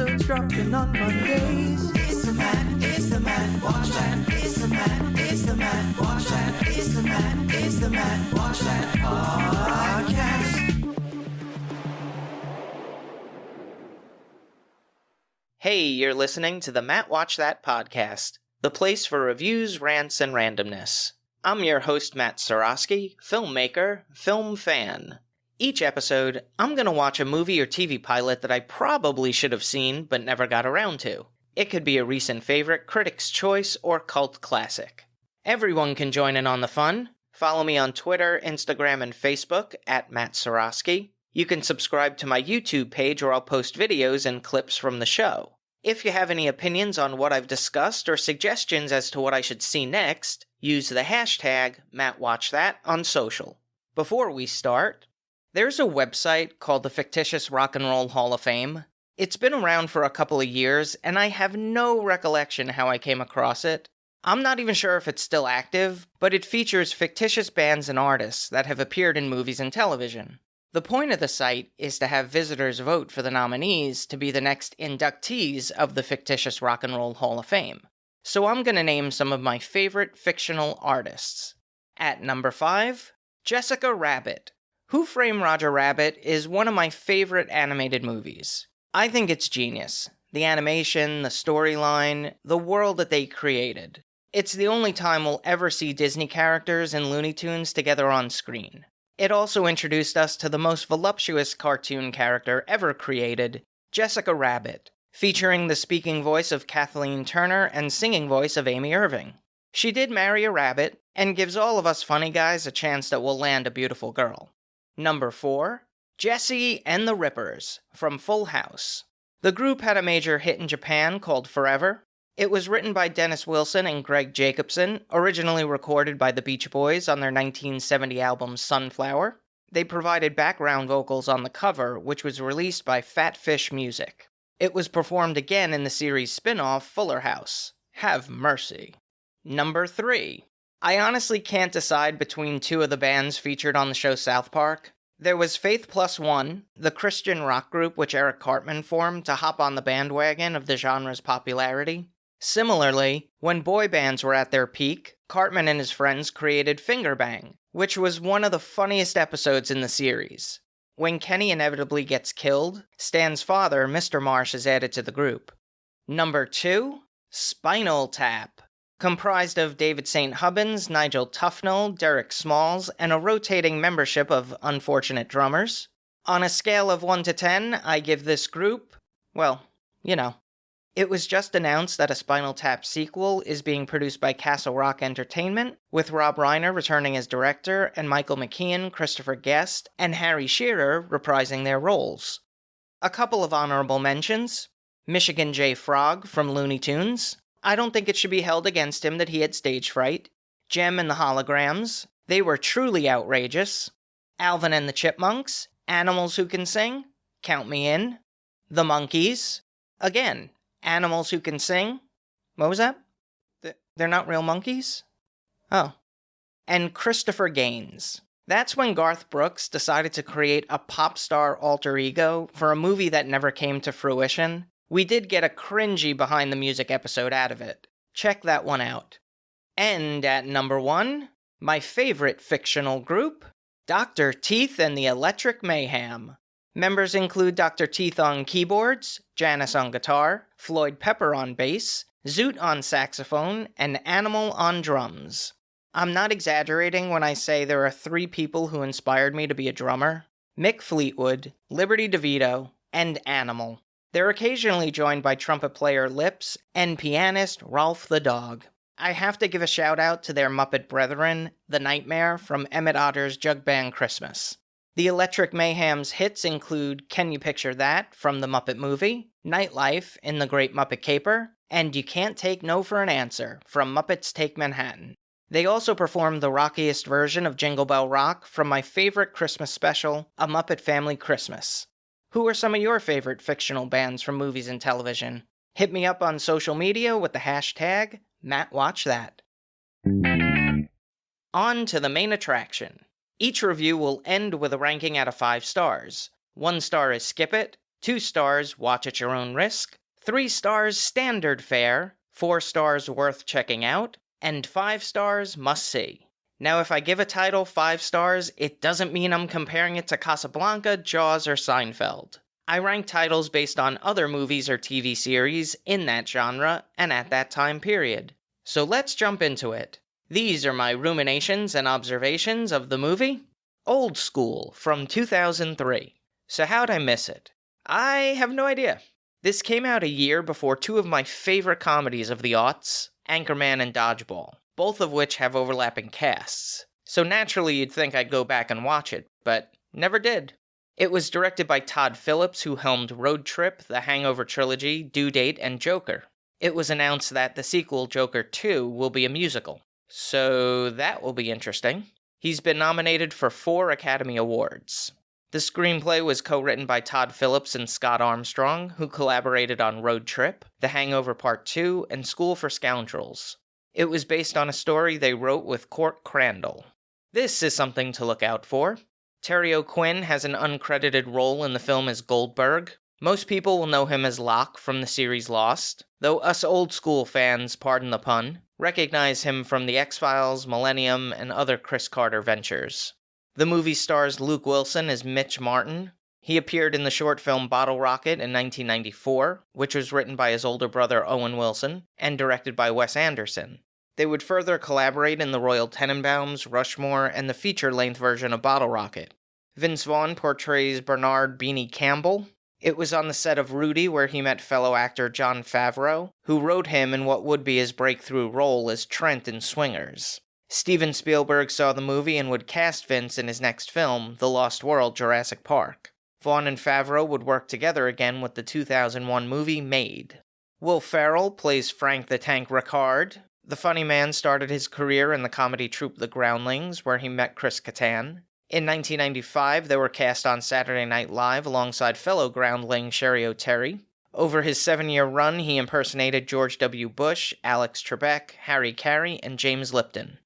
episodes dropping on Mondays. It's the Matt, watch that. It's the Matt, watch that. It's the Matt, watch that podcast. Hey, you're listening to the Matt Watch That podcast, the place for reviews, rants, and randomness. I'm your host, Matt Seroski, filmmaker, film fan. Each episode, I'm going to watch a movie or TV pilot that I probably should have seen but never got around to. It could be a recent favorite, critic's choice, or cult classic. Everyone can join in on the fun. Follow me on Twitter, Instagram, and Facebook at Matt Seroski. You can subscribe to my YouTube page where I'll post videos and clips from the show. If you have any opinions on what I've discussed or suggestions as to what I should see next, use the hashtag MattWatchThat on social. Before we start, there's a website called the Fictitious Rock and Roll Hall of Fame. It's been around for a couple of years, and I have no recollection how I came across it. I'm not even sure if it's still active, but it features fictitious bands and artists that have appeared in movies and television. The point of the site is to have visitors vote for the nominees to be the next inductees of the Fictitious Rock and Roll Hall of Fame. So I'm going to name some of my favorite fictional artists. At number 5, Jessica Rabbit. Who Framed Roger Rabbit is one of my favorite animated movies. I think it's genius. The animation, the storyline, the world that they created. It's the only time we'll ever see Disney characters and Looney Tunes together on screen. It also introduced us to the most voluptuous cartoon character ever created, Jessica Rabbit, featuring the speaking voice of Kathleen Turner and singing voice of Amy Irving. She did marry a rabbit, and gives all of us funny guys a chance that we'll land a beautiful girl. Number 4, Jessie and the Rippers, from Full House. The group had a major hit in Japan called Forever. It was written by Dennis Wilson and Greg Jacobson, originally recorded by the Beach Boys on their 1970 album Sunflower. They provided background vocals on the cover, which was released by Fat Fish Music. It was performed again in the series spin-off Fuller House. Have mercy. Number 3. I honestly can't decide between two of the bands featured on the show South Park. There was Faith Plus One, the Christian rock group which Eric Cartman formed to hop on the bandwagon of the genre's popularity. Similarly, when boy bands were at their peak, Cartman and his friends created Finger Bang, which was one of the funniest episodes in the series. When Kenny inevitably gets killed, Stan's father, Mr. Marsh, is added to the group. Number 2, Spinal Tap. Comprised of David St. Hubbins, Nigel Tufnell, Derek Smalls, and a rotating membership of unfortunate drummers. On a scale of 1 to 10, I give this group, well, you know. It was just announced that a Spinal Tap sequel is being produced by Castle Rock Entertainment, with Rob Reiner returning as director and Michael McKean, Christopher Guest, and Harry Shearer reprising their roles. A couple of honorable mentions. Michigan J. Frog from Looney Tunes. I don't think it should be held against him that he had stage fright. Jem and the Holograms. They were truly outrageous. Alvin and the Chipmunks. Animals Who Can Sing. Count me in. The Monkees. Again, Animals Who Can Sing. What was that? They're not real monkeys? Oh. And Christopher Gaines. That's when Garth Brooks decided to create a pop star alter ego for a movie that never came to fruition. We did get a cringy behind the music episode out of it. Check that one out. And at number 1, my favorite fictional group, Dr. Teeth and the Electric Mayhem. Members include Dr. Teeth on keyboards, Janice on guitar, Floyd Pepper on bass, Zoot on saxophone, and Animal on drums. I'm not exaggerating when I say there are 3 people who inspired me to be a drummer: Mick Fleetwood, Liberty DeVito, and Animal. They're occasionally joined by trumpet player Lips and pianist Rolf the Dog. I have to give a shout out to their Muppet brethren, The Nightmare from Emmett Otter's Jug Band Christmas. The Electric Mayhem's hits include Can You Picture That from the Muppet Movie, Nightlife in The Great Muppet Caper, and You Can't Take No for an Answer from Muppets Take Manhattan. They also performed the rockiest version of Jingle Bell Rock from my favorite Christmas special, A Muppet Family Christmas. Who are some of your favorite fictional bands from movies and television? Hit me up on social media with the hashtag MattWatchThat. On to the main attraction. Each review will end with a ranking out of 5 stars. 1 star is skip it, 2 stars, watch at your own risk, 3 stars, standard fare, 4 stars, worth checking out, and 5 stars, must see. Now, if I give a title 5 stars, it doesn't mean I'm comparing it to Casablanca, Jaws, or Seinfeld. I rank titles based on other movies or TV series in that genre and at that time period. So let's jump into it. These are my ruminations and observations of the movie Old School from 2003. So how'd I miss it? I have no idea. This came out a year before 2 of my favorite comedies of the aughts, Anchorman and Dodgeball, both of which have overlapping casts. So naturally you'd think I'd go back and watch it, but never did. It was directed by Todd Phillips, who helmed Road Trip, The Hangover Trilogy, Due Date, and Joker. It was announced that the sequel, Joker 2, will be a musical. So that will be interesting. He's been nominated for 4 Academy Awards. The screenplay was co-written by Todd Phillips and Scott Armstrong, who collaborated on Road Trip, The Hangover Part 2, and School for Scoundrels. It was based on a story they wrote with Court Crandall. This is something to look out for. Terry O'Quinn has an uncredited role in the film as Goldberg. Most people will know him as Locke from the series Lost, though us old school fans, pardon the pun, recognize him from The X-Files, Millennium, and other Chris Carter ventures. The movie stars Luke Wilson as Mitch Martin. He appeared in the short film Bottle Rocket in 1994, which was written by his older brother Owen Wilson, and directed by Wes Anderson. They would further collaborate in The Royal Tenenbaums, Rushmore, and the feature-length version of Bottle Rocket. Vince Vaughn portrays Bernard Beanie Campbell. It was on the set of Rudy where he met fellow actor Jon Favreau, who wrote him in what would be his breakthrough role as Trent in Swingers. Steven Spielberg saw the movie and would cast Vince in his next film, The Lost World: Jurassic Park. Vaughn and Favreau would work together again with the 2001 movie Made. Will Ferrell plays Frank the Tank Ricard. The funny man started his career in the comedy troupe The Groundlings, where he met Chris Kattan. In 1995, they were cast on Saturday Night Live alongside fellow groundling Sherry O'Terry. Over his 7-year run, he impersonated George W. Bush, Alex Trebek, Harry Carey, and James Lipton.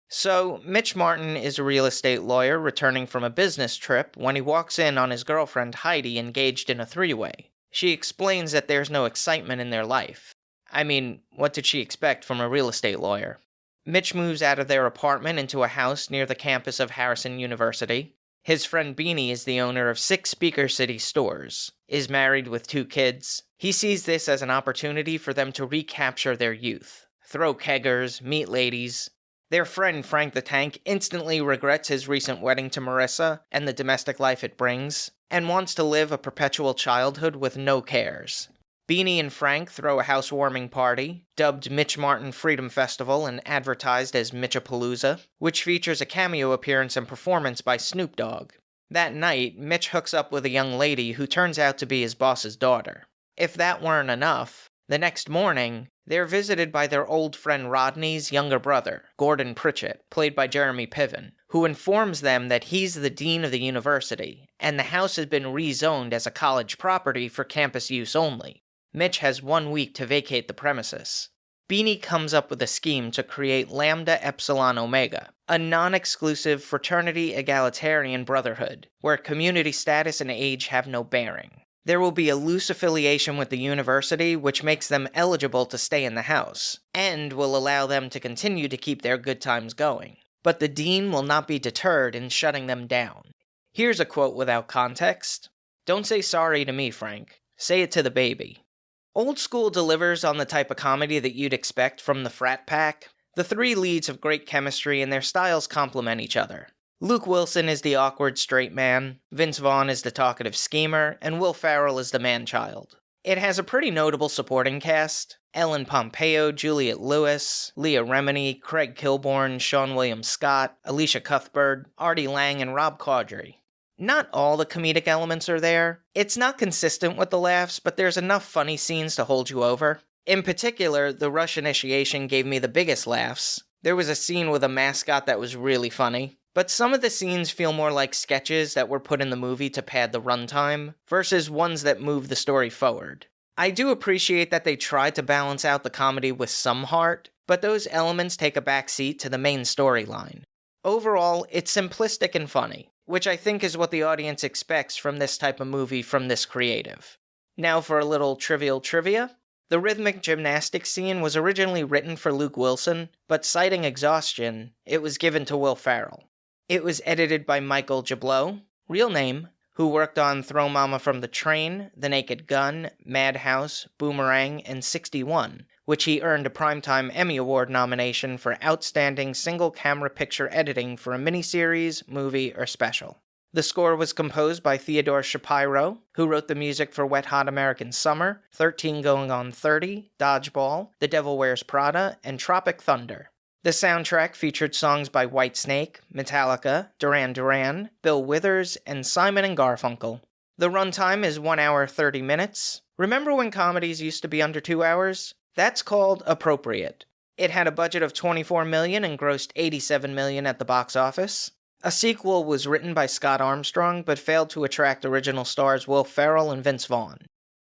So, Mitch Martin is a real estate lawyer returning from a business trip when he walks in on his girlfriend Heidi engaged in a 3-way. She explains that there's no excitement in their life. I mean, what did she expect from a real estate lawyer? Mitch moves out of their apartment into a house near the campus of Harrison University. His friend Beanie is the owner of 6 Speaker City stores, is married with 2 kids. He sees this as an opportunity for them to recapture their youth, throw keggers, meet ladies. Their friend Frank the Tank instantly regrets his recent wedding to Marissa and the domestic life it brings, and wants to live a perpetual childhood with no cares. Beanie and Frank throw a housewarming party, dubbed Mitch Martin Freedom Festival and advertised as Mitchapalooza, which features a cameo appearance and performance by Snoop Dogg. That night, Mitch hooks up with a young lady who turns out to be his boss's daughter. If that weren't enough, the next morning, they're visited by their old friend Rodney's younger brother, Gordon Pritchett, played by Jeremy Piven, who informs them that he's the dean of the university, and the house has been rezoned as a college property for campus use only. Mitch has 1 week to vacate the premises. Beanie comes up with a scheme to create Lambda Epsilon Omega, a non-exclusive fraternity egalitarian brotherhood, where community status and age have no bearing. There will be a loose affiliation with the university which makes them eligible to stay in the house, and will allow them to continue to keep their good times going. But the dean will not be deterred in shutting them down. Here's a quote without context. "Don't say sorry to me, Frank. Say it to the baby." Old School delivers on the type of comedy that you'd expect from the frat pack. The 3 leads have great chemistry and their styles complement each other. Luke Wilson is the awkward straight man, Vince Vaughn is the talkative schemer, and Will Ferrell is the man-child. It has a pretty notable supporting cast: Ellen Pompeo, Juliette Lewis, Leah Remini, Craig Kilborn, Sean William Scott, Alicia Cuthbert, Artie Lang, and Rob Corddry. Not all the comedic elements are there. It's not consistent with the laughs, but there's enough funny scenes to hold you over. In particular, the Rush initiation gave me the biggest laughs. There was a scene with a mascot that was really funny. But some of the scenes feel more like sketches that were put in the movie to pad the runtime, versus ones that move the story forward. I do appreciate that they tried to balance out the comedy with some heart, but those elements take a backseat to the main storyline. Overall, it's simplistic and funny, which I think is what the audience expects from this type of movie from this creative. Now for a little trivial trivia. The rhythmic gymnastics scene was originally written for Luke Wilson, but citing exhaustion, it was given to Will Ferrell. It was edited by Michael Jablow, real name, who worked on Throw Mama from the Train, The Naked Gun, Madhouse, Boomerang, and 61, which he earned a Primetime Emmy Award nomination for Outstanding Single-Camera Picture Editing for a miniseries, movie, or special. The score was composed by Theodore Shapiro, who wrote the music for Wet Hot American Summer, 13 Going on 30, Dodgeball, The Devil Wears Prada, and Tropic Thunder. The soundtrack featured songs by Whitesnake, Metallica, Duran Duran, Bill Withers, and Simon & Garfunkel. The runtime is 1 hour 30 minutes. Remember when comedies used to be under 2 hours? That's called appropriate. It had a budget of $24 million and grossed $87 million at the box office. A sequel was written by Scott Armstrong, but failed to attract original stars Will Ferrell and Vince Vaughn.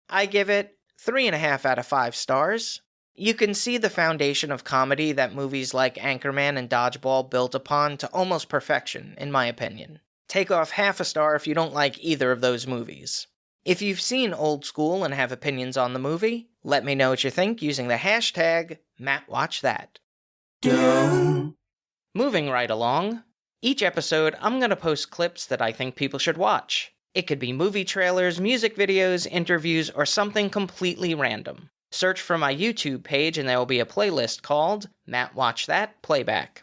I give it 3.5 out of 5 stars. You can see the foundation of comedy that movies like Anchorman and Dodgeball built upon to almost perfection, in my opinion. Take off half a star if you don't like either of those movies. If you've seen Old School and have opinions on the movie, let me know what you think using the hashtag MattWatchThat. Moving right along, each episode I'm going to post clips that I think people should watch. It could be movie trailers, music videos, interviews, or something completely random. Search for my YouTube page and there will be a playlist called Matt Watch That Playback.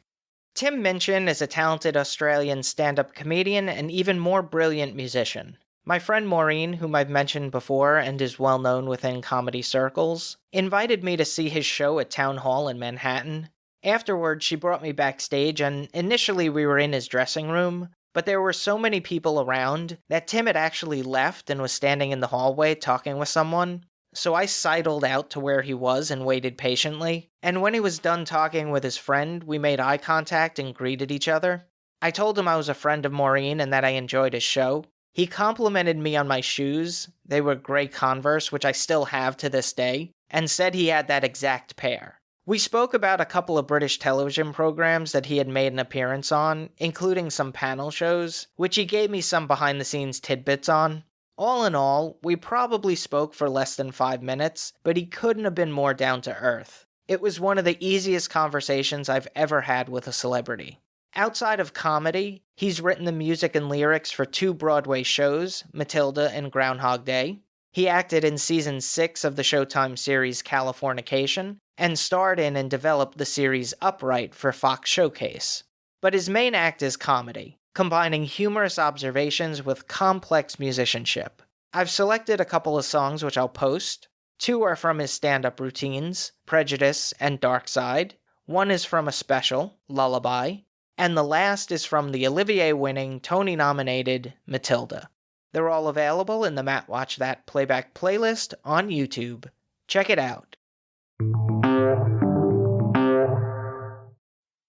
Tim Minchin is a talented Australian stand-up comedian and even more brilliant musician. My friend Maureen, whom I've mentioned before and is well known within comedy circles, invited me to see his show at Town Hall in Manhattan. Afterwards, she brought me backstage and initially we were in his dressing room, but there were so many people around that Tim had actually left and was standing in the hallway talking with someone. So I sidled out to where he was and waited patiently, and when he was done talking with his friend, we made eye contact and greeted each other. I told him I was a friend of Maureen and that I enjoyed his show. He complimented me on my shoes, they were gray Converse, which I still have to this day, and said he had that exact pair. We spoke about a couple of British television programs that he had made an appearance on, including some panel shows, which he gave me some behind-the-scenes tidbits on. All in all, we probably spoke for less than 5 minutes, but he couldn't have been more down to earth. It was one of the easiest conversations I've ever had with a celebrity. Outside of comedy, he's written the music and lyrics for 2 Broadway shows, Matilda and Groundhog Day. He acted in season 6 of the Showtime series Californication, and starred in and developed the series Upright for Fox Showcase. But his main act is comedy, combining humorous observations with complex musicianship. I've selected a couple of songs which I'll post. 2 are from his stand-up routines, Prejudice and Dark Side. 1 is from a special, Lullaby. And the last is from the Olivier-winning, Tony-nominated Matilda. They're all available in the Matt Watch That Playback playlist on YouTube. Check it out.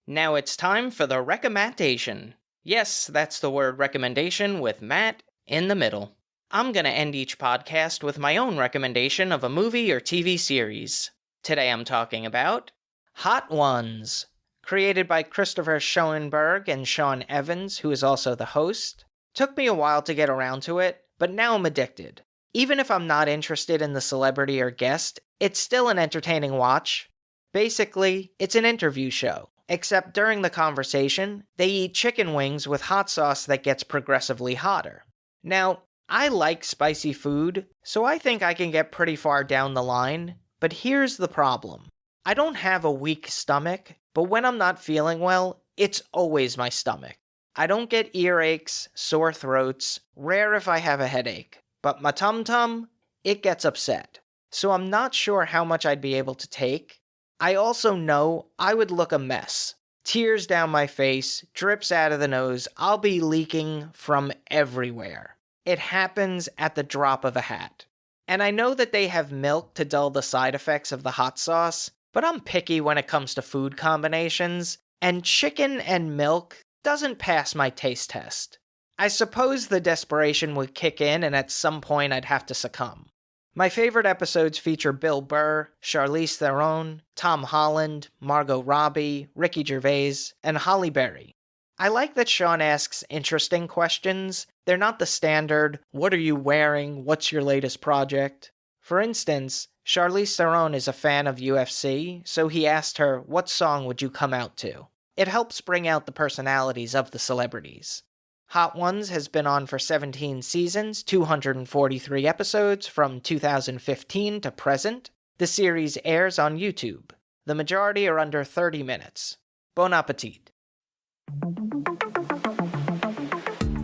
Now it's time for the recommendation. Yes, that's the word recommendation with Matt in the middle. I'm going to end each podcast with my own recommendation of a movie or TV series. Today I'm talking about Hot Ones, created by Christopher Schoenberg and Sean Evans, who is also the host. Took me a while to get around to it, but now I'm addicted. Even if I'm not interested in the celebrity or guest, it's still an entertaining watch. Basically, it's an interview show. Except during the conversation, they eat chicken wings with hot sauce that gets progressively hotter. Now, I like spicy food, so I think I can get pretty far down the line, but here's the problem. I don't have a weak stomach, but when I'm not feeling well, it's always my stomach. I don't get earaches, sore throats, rare if I have a headache, but my tum-tum, it gets upset. So I'm not sure how much I'd be able to take. I also know I would look a mess. Tears down my face, drips out of the nose, I'll be leaking from everywhere. It happens at the drop of a hat. And I know that they have milk to dull the side effects of the hot sauce, but I'm picky when it comes to food combinations, and chicken and milk doesn't pass my taste test. I suppose the desperation would kick in and at some point I'd have to succumb. My favorite episodes feature Bill Burr, Charlize Theron, Tom Holland, Margot Robbie, Ricky Gervais, and Halle Berry. I like that Sean asks interesting questions. They're not the standard, what are you wearing, what's your latest project? For instance, Charlize Theron is a fan of UFC, so he asked her, what song would you come out to? It helps bring out the personalities of the celebrities. Hot Ones has been on for 17 seasons, 243 episodes from 2015 to present. The series airs on YouTube. The majority are under 30 minutes. Bon appetit.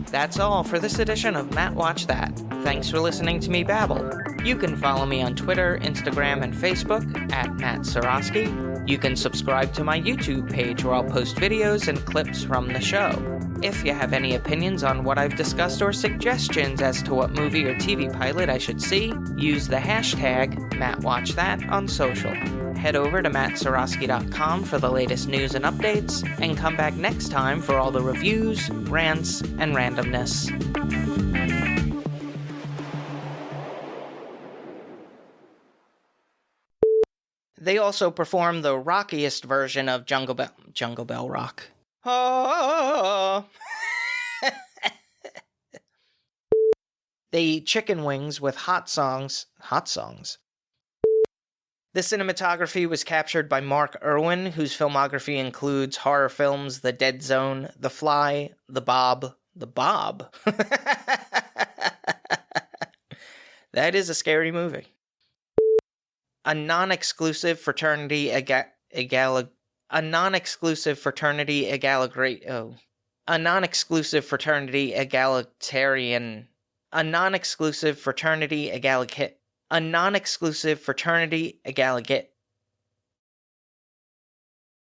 That's all for this edition of Matt Watch That. Thanks for listening to me babble. You can follow me on Twitter, Instagram, and Facebook at Matt Seroski. You can subscribe to my YouTube page where I'll post videos and clips from the show. If you have any opinions on what I've discussed or suggestions as to what movie or TV pilot I should see, use the hashtag MattWatchThat on social. Head over to mattseroski.com for the latest news and updates, and come back next time for all the reviews, rants, and randomness. They also perform the rockiest version of Jungle Bell Rock. Oh. They eat chicken wings with hot songs. The cinematography was captured by Mark Irwin, whose filmography includes horror films The Dead Zone, The Fly, The Bob. That is a scary movie. A non-exclusive fraternity egalitarian